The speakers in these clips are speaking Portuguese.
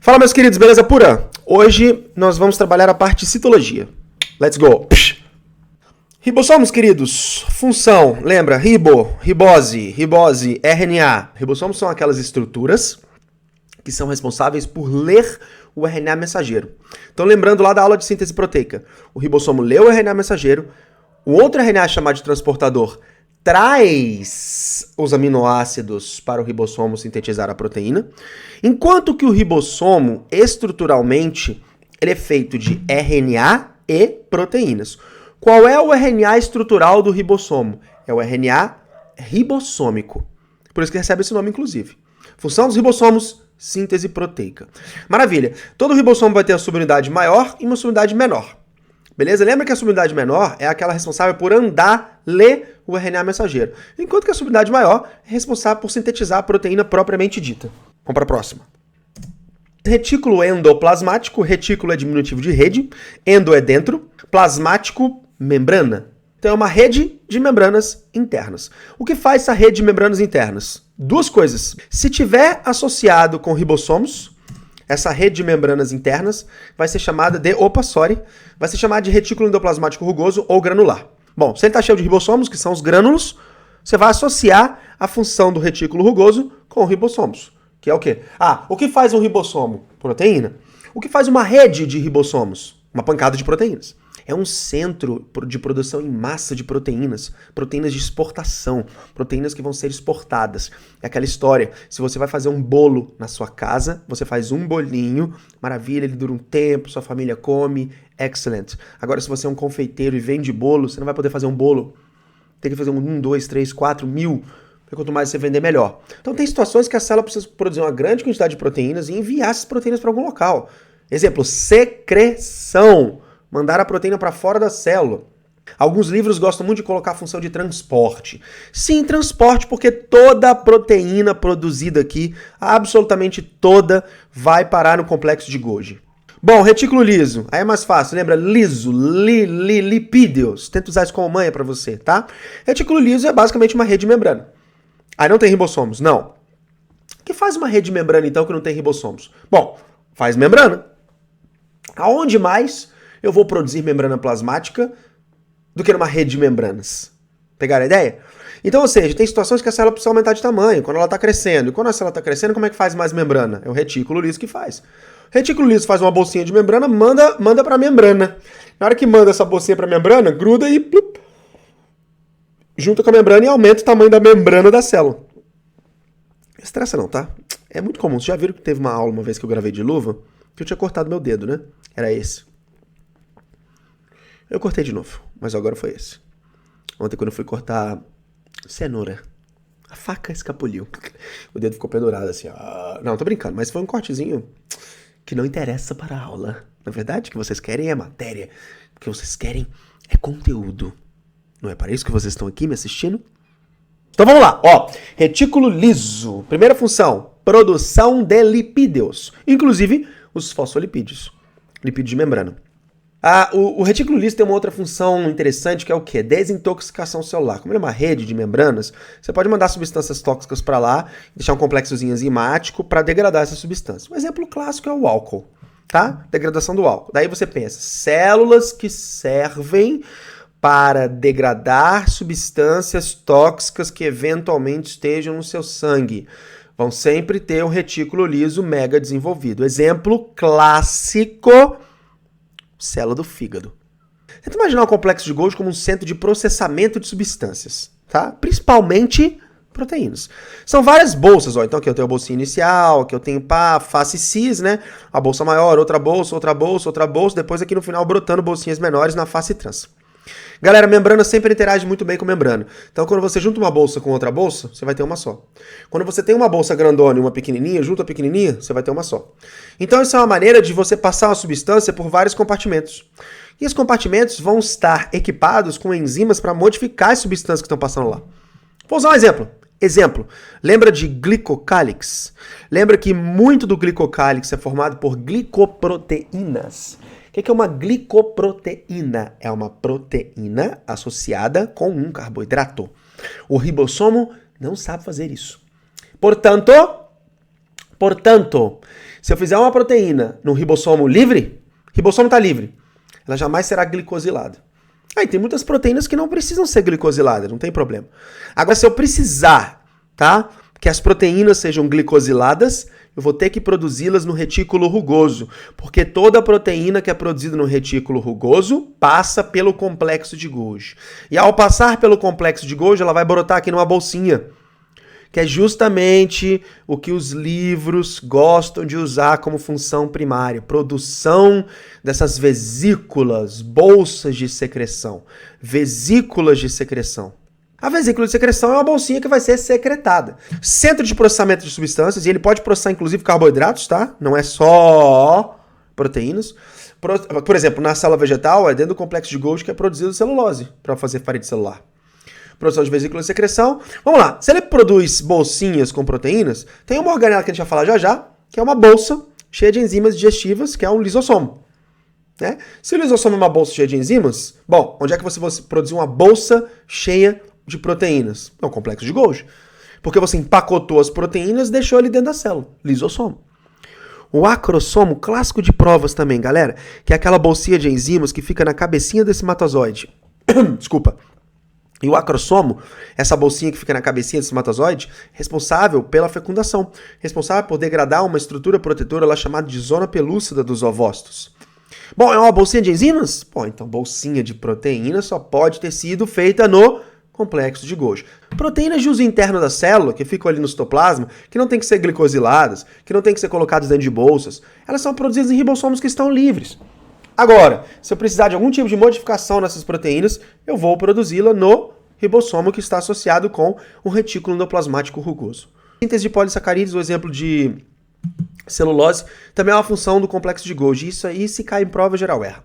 Fala, meus queridos, beleza pura? Hoje nós vamos trabalhar a parte de citologia. Let's go! Ribossomos, queridos, função, lembra? Ribose, RNA. Ribossomos são aquelas estruturas que são responsáveis por ler o RNA mensageiro. Então, lembrando lá da aula de síntese proteica, o ribossomo lê o RNA mensageiro, o outro RNA chamado de transportador traz os aminoácidos para o ribossomo sintetizar a proteína, enquanto que o ribossomo, estruturalmente, ele é feito de RNA e proteínas. Qual é o RNA estrutural do ribossomo? É o RNA ribossômico. Por isso que recebe esse nome, inclusive. Função dos ribossomos, síntese proteica. Maravilha. Todo ribossomo vai ter a subunidade maior e uma subunidade menor. Beleza? Lembra que a subunidade menor é aquela responsável por ler o RNA mensageiro, enquanto que a subunidade maior é responsável por sintetizar a proteína propriamente dita. Vamos para a próxima. Retículo endoplasmático, retículo é diminutivo de rede, endo é dentro, plasmático, membrana. Então é uma rede de membranas internas. O que faz essa rede de membranas internas? Duas coisas. Se tiver associado com ribossomos, essa rede de membranas internas vai ser chamada de, vai ser chamada de retículo endoplasmático rugoso ou granular. Bom, se ele está cheio de ribossomos, que são os grânulos, você vai associar a função do retículo rugoso com ribossomos, que é o quê? O que faz um ribossomo? Proteína. O que faz uma rede de ribossomos? Uma pancada de proteínas. É um centro de produção em massa de proteínas, proteínas de exportação, proteínas que vão ser exportadas. É aquela história, se você vai fazer um bolo na sua casa, você faz um bolinho, maravilha, ele dura um tempo, sua família come, excellent. Agora, se você é um confeiteiro e vende bolo, você não vai poder fazer um bolo. Tem que fazer 1, 2, 3, 4 mil, porque quanto mais você vender, melhor. Então tem situações que a célula precisa produzir uma grande quantidade de proteínas e enviar essas proteínas para algum local. Exemplo, secreção. Mandar a proteína para fora da célula. Alguns livros gostam muito de colocar a função de transporte. Sim, transporte, porque toda a proteína produzida aqui, absolutamente toda, vai parar no complexo de Golgi. Bom, retículo liso. Aí é mais fácil, lembra? Liso, lipídeos. Tento usar isso como manha para você, tá? Retículo liso é basicamente uma rede de membrana. Aí não tem ribossomos? Não. O que faz uma rede de membrana, então, que não tem ribossomos? Bom, faz membrana. Aonde mais eu vou produzir membrana plasmática do que numa rede de membranas? Pegaram a ideia? Então, ou seja, tem situações que a célula precisa aumentar de tamanho, quando ela está crescendo. E quando a célula está crescendo, como é que faz mais membrana? É o retículo liso que faz. O retículo liso faz uma bolsinha de membrana, manda para a membrana. Na hora que manda essa bolsinha para a membrana, gruda e plup, junta com a membrana e aumenta o tamanho da membrana da célula. Estressa não, tá? É muito comum. Vocês já viram que teve uma aula uma vez que eu gravei de luva, que eu tinha cortado meu dedo, né? Era esse. Eu cortei de novo, mas agora foi esse. Ontem, quando eu fui cortar cenoura, a faca escapuliu. O dedo ficou pendurado assim. Não, tô brincando, mas foi um cortezinho que não interessa para a aula. Na verdade, o que vocês querem é matéria. O que vocês querem é conteúdo. Não é para isso que vocês estão aqui me assistindo? Então vamos lá. Retículo liso. Primeira função, produção de lipídeos. Inclusive os fosfolipídios. Lipídios de membrana. O retículo liso tem uma outra função interessante, que é o quê? Desintoxicação celular. Como ele é uma rede de membranas, você pode mandar substâncias tóxicas para lá, deixar um complexozinho enzimático para degradar essa substância. Um exemplo clássico é o álcool, tá? Degradação do álcool. Daí você pensa, células que servem para degradar substâncias tóxicas que eventualmente estejam no seu sangue vão sempre ter um retículo liso mega desenvolvido. Exemplo clássico, célula do fígado. Tenta imaginar o complexo de Golgi como um centro de processamento de substâncias, tá? Principalmente proteínas. São várias bolsas, Então aqui eu tenho a bolsinha inicial, aqui eu tenho face cis, né? A bolsa maior, outra bolsa, depois aqui no final brotando bolsinhas menores na face trans. Galera, membrana sempre interage muito bem com membrana. Então, quando você junta uma bolsa com outra bolsa, você vai ter uma só. Quando você tem uma bolsa grandona e uma pequenininha, junta a pequenininha, você vai ter uma só. Então, isso é uma maneira de você passar uma substância por vários compartimentos. E esses compartimentos vão estar equipados com enzimas para modificar as substâncias que estão passando lá. Vou usar um exemplo. Lembra de glicocálix? Lembra que muito do glicocálix é formado por glicoproteínas. O que é uma glicoproteína? É uma proteína associada com um carboidrato. O ribossomo não sabe fazer isso. Portanto, Portanto, se eu fizer uma proteína num ribossomo livre, ribossomo está livre, ela jamais será glicosilada. Aí tem muitas proteínas que não precisam ser glicosiladas, não tem problema. Agora, se eu precisar, tá, que as proteínas sejam glicosiladas, eu vou ter que produzi-las no retículo rugoso, porque toda proteína que é produzida no retículo rugoso passa pelo complexo de Golgi. E ao passar pelo complexo de Golgi, ela vai brotar aqui numa bolsinha, que é justamente o que os livros gostam de usar como função primária, produção dessas vesículas, bolsas de secreção, vesículas de secreção. A vesícula de secreção é uma bolsinha que vai ser secretada. Centro de processamento de substâncias, e ele pode processar inclusive carboidratos, tá? Não é só proteínas. Por exemplo, na célula vegetal, é dentro do complexo de Golgi que é produzido celulose para fazer parede celular. Produção de vesícula de secreção. Vamos lá, se ele produz bolsinhas com proteínas, tem uma organela que a gente vai falar já já, que é uma bolsa cheia de enzimas digestivas, que é um lisossomo. Né? Se o lisossomo é uma bolsa cheia de enzimas, bom, onde é que você produziu uma bolsa cheia de proteínas? É o complexo de Golgi. Porque você empacotou as proteínas e deixou ele dentro da célula. Lisossomo. O acrossomo, clássico de provas também, galera, que é aquela bolsinha de enzimas que fica na cabecinha desse espermatozoide. Desculpa. E o acrossomo, essa bolsinha que fica na cabecinha do espermatozoide, responsável pela fecundação, responsável por degradar uma estrutura protetora lá chamada de zona pelúcida dos ovócitos. Bom, é uma bolsinha de enzimas? Bom, então bolsinha de proteína só pode ter sido feita no complexo de Golgi. Proteínas de uso interno da célula, que ficam ali no citoplasma, que não tem que ser glicosiladas, que não tem que ser colocadas dentro de bolsas, elas são produzidas em ribossomos que estão livres. Agora, se eu precisar de algum tipo de modificação nessas proteínas, eu vou produzi-la no ribossomo que está associado com o retículo endoplasmático rugoso. Síntese de polissacarídeos, o exemplo de celulose, também é uma função do complexo de Golgi. Isso aí, se cai em prova, geral erra.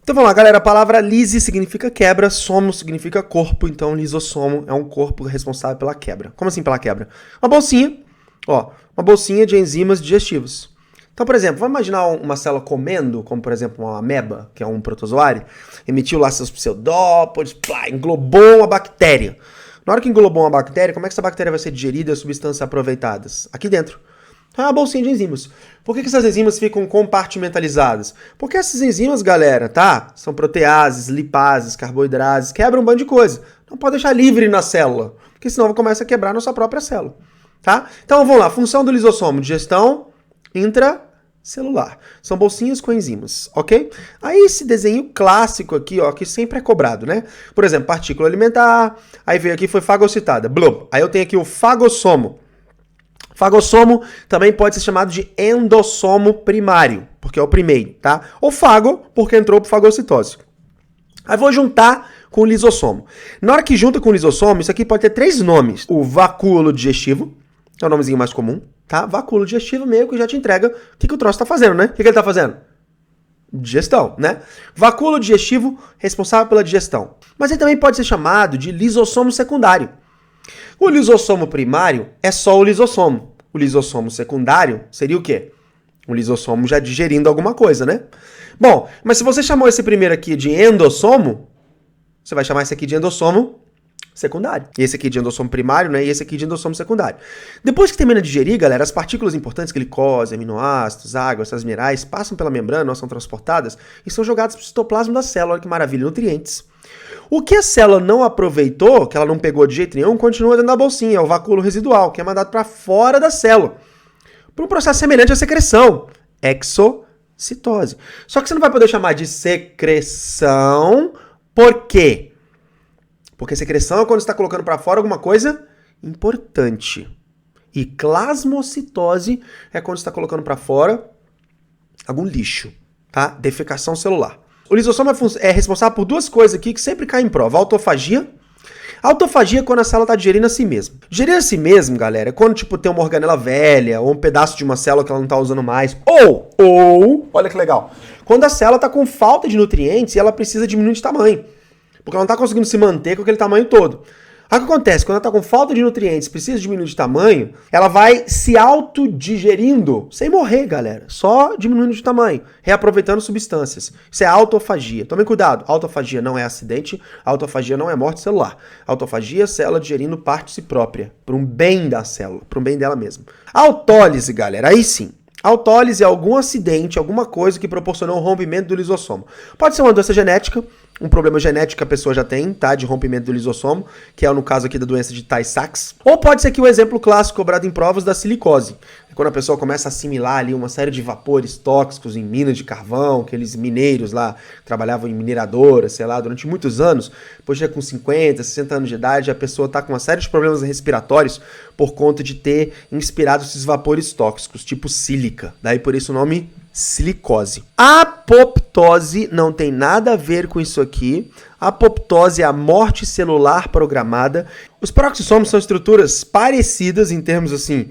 Então vamos lá, galera. A palavra lise significa quebra, somo significa corpo, então lisossomo é um corpo responsável pela quebra. Como assim pela quebra? Uma bolsinha, ó, uma bolsinha de enzimas digestivas. Então, por exemplo, vamos imaginar uma célula comendo, como por exemplo uma ameba, que é um protozoário, emitiu lá seus pseudópodes, englobou uma bactéria. Na hora que englobou uma bactéria, como é que essa bactéria vai ser digerida e as substâncias aproveitadas? Aqui dentro. Então é uma bolsinha de enzimas. Por que essas enzimas ficam compartimentalizadas? Porque essas enzimas, galera, tá? São proteases, lipases, carboidrases, quebram um bando de coisa. Não pode deixar livre na célula, porque senão começa a quebrar a nossa própria célula, tá? Então vamos lá, função do lisossomo, digestão intracelular. São bolsinhas com enzimas, ok? Aí esse desenho clássico aqui, ó, que sempre é cobrado, né? Por exemplo, partícula alimentar, aí veio aqui, foi fagocitada, blum. Aí eu tenho aqui o fagossomo. Fagossomo também pode ser chamado de endossomo primário, porque é o primeiro, tá? Ou fago, porque entrou por fagocitose. Aí vou juntar com o lisossomo. Na hora que junta com o lisossomo, isso aqui pode ter 3 nomes. O vacúolo digestivo, que é o nomezinho mais comum, tá? Vacúolo digestivo meio que já te entrega o que o troço tá fazendo, né? O que ele tá fazendo? Digestão, né? Vacúolo digestivo responsável pela digestão. Mas ele também pode ser chamado de lisossomo secundário. O lisossomo primário é só o lisossomo. O lisossomo secundário seria o quê? O lisossomo já digerindo alguma coisa, né? Bom, mas se você chamou esse primeiro aqui de endossomo, você vai chamar esse aqui de endossomo secundário. Esse aqui de endossomo primário, né? E esse aqui de endossomo secundário. Depois que termina de digerir, galera, as partículas importantes, glicose, aminoácidos, água, essas minerais, passam pela membrana, são transportadas e são jogadas para o citoplasma da célula. Olha que maravilha, nutrientes. O que a célula não aproveitou, que ela não pegou de jeito nenhum, continua dentro da bolsinha, é o vacúolo residual, que é mandado para fora da célula, por um processo semelhante à secreção, exocitose. Só que você não vai poder chamar de secreção, por quê? Porque secreção é quando você está colocando para fora alguma coisa importante. E plasmocitose é quando você está colocando para fora algum lixo, tá? Defecação celular. O lisossomo é responsável por 2 coisas aqui que sempre caem em prova. A autofagia. A autofagia é quando a célula está digerindo a si mesma. Digerir a si mesmo, galera, é quando tipo, tem uma organela velha ou um pedaço de uma célula que ela não está usando mais. Ou, olha que legal, quando a célula está com falta de nutrientes e ela precisa diminuir de tamanho. Porque ela não está conseguindo se manter com aquele tamanho todo. Aí o que acontece? Quando ela está com falta de nutrientes, precisa diminuir de tamanho, ela vai se autodigerindo, sem morrer, galera. Só diminuindo de tamanho, reaproveitando substâncias. Isso é autofagia. Tomem cuidado, autofagia não é acidente, autofagia não é morte celular. Autofagia é a célula digerindo parte de si própria, para um bem da célula, para um bem dela mesma. Autólise, galera, aí sim. Autólise é algum acidente, alguma coisa que proporcionou um rompimento do lisossomo. Pode ser uma doença genética, um problema genético que a pessoa já tem, tá? De rompimento do lisossomo, que é no caso aqui da doença de Tay-Sachs. Ou pode ser aqui o exemplo clássico cobrado em provas da silicose. Quando a pessoa começa a assimilar ali uma série de vapores tóxicos em minas de carvão, aqueles mineiros lá trabalhavam em mineradoras, sei lá, durante muitos anos, depois já com 50, 60 anos de idade, a pessoa está com uma série de problemas respiratórios por conta de ter inspirado esses vapores tóxicos, tipo sílica. Daí por isso o nome silicose. A apoptose não tem nada a ver com isso aqui. A apoptose é a morte celular programada. Os peroxissomos são estruturas parecidas em termos assim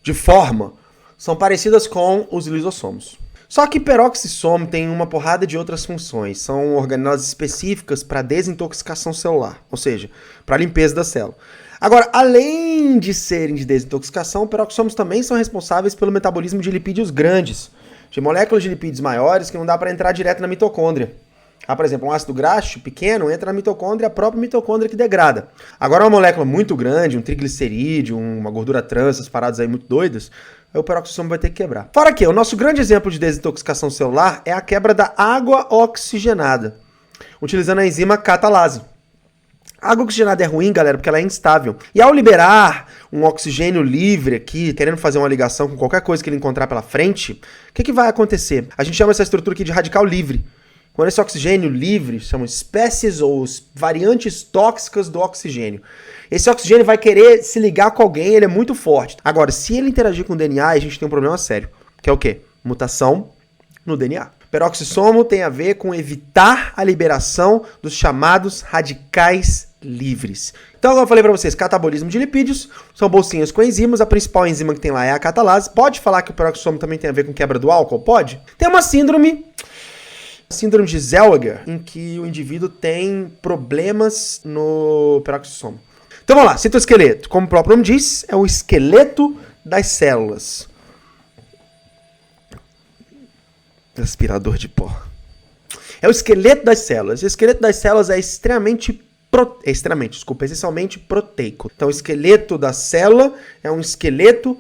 de forma, são parecidas com os lisossomos. Só que peroxissomo tem uma porrada de outras funções. São organelas específicas para desintoxicação celular, ou seja, para limpeza da célula. Agora, além de serem de desintoxicação, peroxissomos também são responsáveis pelo metabolismo de lipídios grandes, de moléculas de lipídios maiores que não dá para entrar direto na mitocôndria. Por exemplo, um ácido graxo pequeno entra na mitocôndria, a própria mitocôndria que degrada. Agora, uma molécula muito grande, um triglicerídeo, uma gordura trans, essas paradas aí muito doidas, o peroxissomo vai ter que quebrar. Fora que o nosso grande exemplo de desintoxicação celular é a quebra da água oxigenada, utilizando a enzima catalase. A água oxigenada é ruim, galera, porque ela é instável. E ao liberar um oxigênio livre aqui, querendo fazer uma ligação com qualquer coisa que ele encontrar pela frente, o que vai acontecer? A gente chama essa estrutura aqui de radical livre. Quando esse oxigênio livre, são espécies ou variantes tóxicas do oxigênio. Esse oxigênio vai querer se ligar com alguém, ele é muito forte. Agora, se ele interagir com o DNA, a gente tem um problema sério, que é o quê? Mutação no DNA. Peroxissomo tem a ver com evitar a liberação dos chamados radicais livres. Então, como eu falei para vocês, catabolismo de lipídios, são bolsinhas com enzimas, a principal enzima que tem lá é a catalase. Pode falar que o peroxissomo também tem a ver com quebra do álcool? Pode. Tem uma síndrome de Zellweger, em que o indivíduo tem problemas no peroxissomo. Então vamos lá, citoesqueleto. Como o próprio nome diz, é o esqueleto das células. Aspirador de pó. É o esqueleto das células. O esqueleto das células é essencialmente proteico. Então o esqueleto da célula é um esqueleto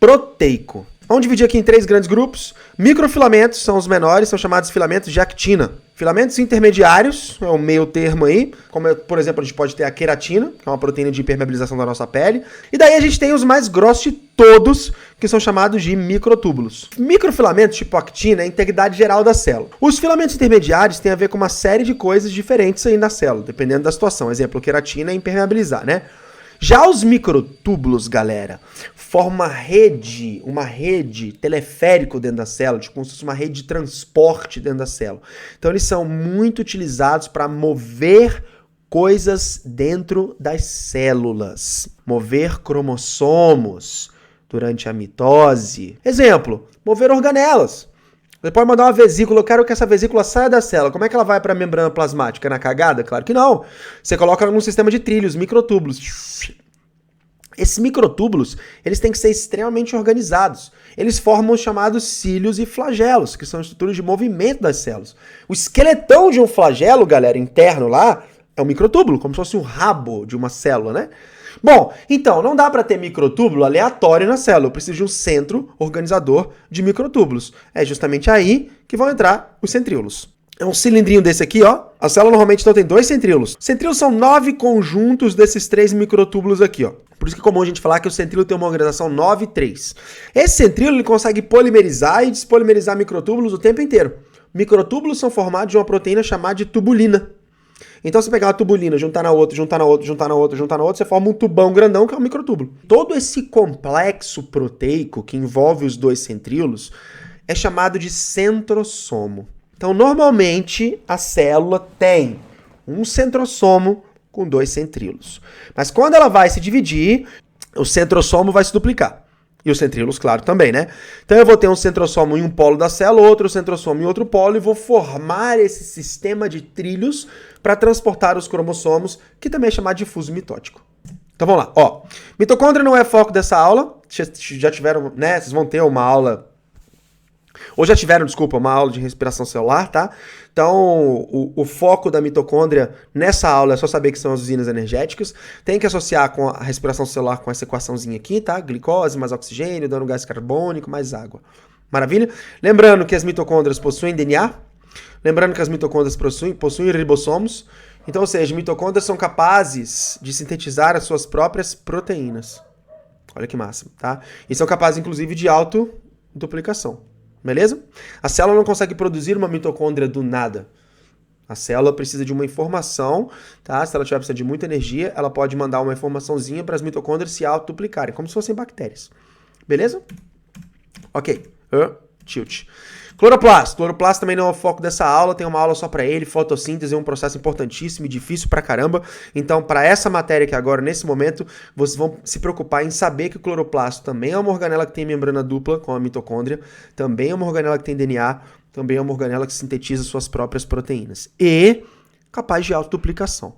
proteico. Vamos dividir aqui em 3 grandes grupos. Microfilamentos são os menores, são chamados filamentos de actina. Filamentos intermediários, é o meio termo aí, como por exemplo a gente pode ter a queratina, que é uma proteína de impermeabilização da nossa pele. E daí a gente tem os mais grossos de todos, que são chamados de microtúbulos. Microfilamentos tipo actina é a integridade geral da célula. Os filamentos intermediários têm a ver com uma série de coisas diferentes aí na célula, dependendo da situação. Exemplo, queratina é impermeabilizar, né? Já os microtúbulos, galera, formam uma rede teleférico dentro da célula, tipo como se fosse uma rede de transporte dentro da célula. Então eles são muito utilizados para mover coisas dentro das células, mover cromossomos durante a mitose. Exemplo, mover organelas. Você pode mandar uma vesícula, eu quero que essa vesícula saia da célula. Como é que ela vai para a membrana plasmática? Na cagada? Claro que não. Você coloca ela num sistema de trilhos, microtúbulos. Esses microtúbulos, eles têm que ser extremamente organizados. Eles formam os chamados cílios e flagelos, que são estruturas de movimento das células. O esqueletão de um flagelo, galera, interno lá, é um microtúbulo, como se fosse um rabo de uma célula, né? Bom, então, não dá para ter microtúbulo aleatório na célula. Eu preciso de um centro organizador de microtúbulos. É justamente aí que vão entrar os centríolos. É um cilindrinho desse aqui, ó. A célula normalmente então tem 2 centríolos. Centríolos são 9 conjuntos desses 3 microtúbulos aqui, ó. Por isso que é comum a gente falar que o centríolo tem uma organização 9-3. Esse centríolo ele consegue polimerizar e despolimerizar microtúbulos o tempo inteiro. Microtúbulos são formados de uma proteína chamada de tubulina. Então, você pegar uma tubulina, juntar na outra, você forma um tubão grandão que é um microtúbulo. Todo esse complexo proteico que envolve os 2 centríolos é chamado de centrossomo. Então, normalmente, a célula tem um centrossomo com 2 centríolos. Mas quando ela vai se dividir, o centrossomo vai se duplicar. E os centríolos, claro, também, né? Então eu vou ter um centrossomo em um polo da célula, outro centrossomo em outro polo, e vou formar esse sistema de trilhos para transportar os cromossomos, que também é chamado de fuso mitótico. Então vamos lá, ó. Mitocôndria não é foco dessa aula. Já tiveram, né? Vocês vão ter uma aula. Ou já tiveram, desculpa, uma aula de respiração celular, tá? Então, o foco da mitocôndria nessa aula é só saber que são as usinas energéticas. Tem que associar com a respiração celular com essa equaçãozinha aqui, tá? Glicose mais oxigênio, dando gás carbônico mais água. Maravilha? Lembrando que as mitocôndrias possuem DNA. Lembrando que as mitocôndrias possuem ribossomos. Então, ou seja, mitocôndrias são capazes de sintetizar as suas próprias proteínas. Olha que massa, tá? E são capazes, inclusive, de autoduplicação. Beleza? A célula não consegue produzir uma mitocôndria do nada. A célula precisa de uma informação, tá? Se ela tiver precisando de muita energia, ela pode mandar uma informaçãozinha para as mitocôndrias se autoduplicarem, como se fossem bactérias. Beleza? Ok. Tilt. Cloroplasto. Cloroplasto também não é o foco dessa aula, tem uma aula só para ele. Fotossíntese é um processo importantíssimo e difícil pra caramba. Então, para essa matéria aqui agora, nesse momento, vocês vão se preocupar em saber que o cloroplasto também é uma organela que tem membrana dupla, com a mitocôndria, também é uma organela que tem DNA, também é uma organela que sintetiza suas próprias proteínas. E capaz de autoduplicação.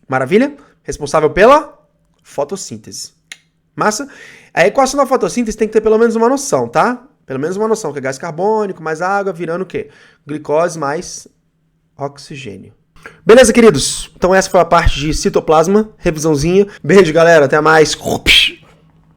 Maravilha? Responsável pela fotossíntese. Massa? A equação da fotossíntese tem que ter pelo menos uma noção, tá? Pelo menos uma noção, que é gás carbônico mais água, virando o quê? Glicose mais oxigênio. Beleza, queridos? Então essa foi a parte de citoplasma, revisãozinha. Beijo, galera. Até mais.